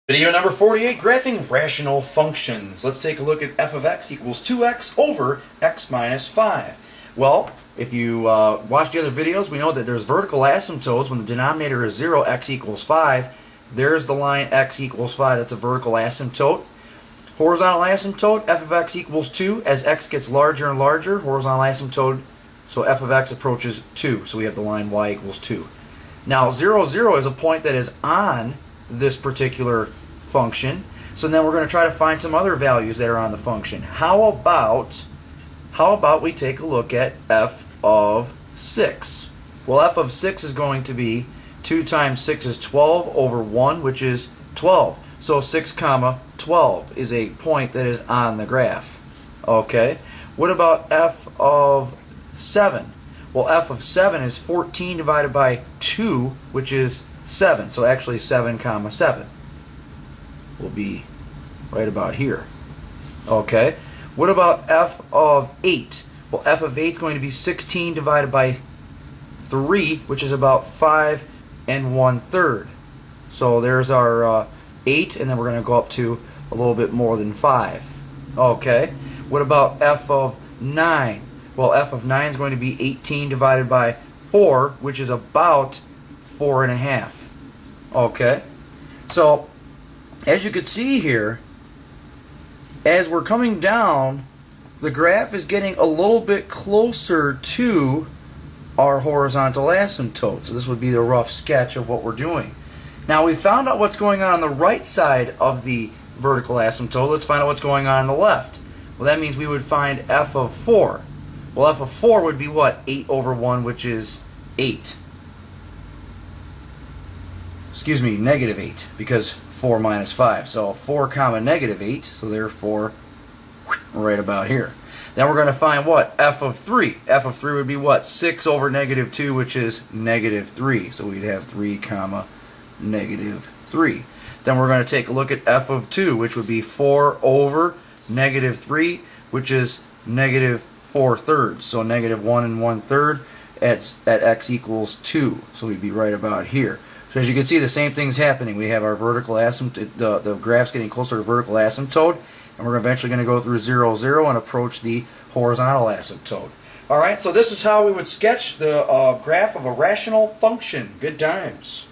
Video number 48, graphing rational functions. Let's take a look at f of x equals 2x over x minus 5. Well, if you watch the other videos, we know that there's vertical asymptotes. When the denominator is 0, x equals 5. There's the line x equals 5. That's a vertical asymptote. Horizontal asymptote, f of x equals 2. As x gets larger and larger, horizontal asymptote, so f of x approaches 2. So we have the line y equals 2. Now, 0, 0 is a point that is on this particular function. So then we're going to try to find some other values that are on the function. How about we take a look at f of 6? Well, f of 6 is going to be 2 times 6 is 12 over 1, which is 12. So 6 comma 12 is a point that is on the graph. Okay. What about f of 7? Well, f of 7 is 14 divided by 2, which is 7. So actually 7 comma 7 will be right about here. Okay. What about f of 8? Well, f of 8 is going to be 16 divided by 3, which is about 5 1/3. So there's our 8, and then we're going to go up to a little bit more than 5. Okay. What about f of 9? Well, f of 9 is going to be 18 divided by 4, which is about 4 1/2. Okay. So, as you can see here, as we're coming down, the graph is getting a little bit closer to our horizontal asymptote. So this would be the rough sketch of what we're doing. Now, we found out what's going on the right side of the vertical asymptote. Let's find out what's going on the left. Well, that means we would find f of 4. Well, f of 4 would be what? 8 over 1, which is 8. Excuse me, negative 8, because 4 minus 5. So 4 comma negative 8, so therefore right about here. Then we're going to find what? F of 3. F of 3 would be what? 6 over negative 2, which is negative 3. So we'd have 3 comma negative 3. Then we're going to take a look at f of 2, which would be 4 over negative 3, which is negative 4/3. So negative 1 1/3 at x equals 2. So we'd be right about here. So as you can see, the same thing's happening. We have our vertical asymptote, the graph's getting closer to vertical asymptote, and we're eventually going to go through 0, 0 and approach the horizontal asymptote. Alright, so this is how we would sketch the graph of a rational function. Good times.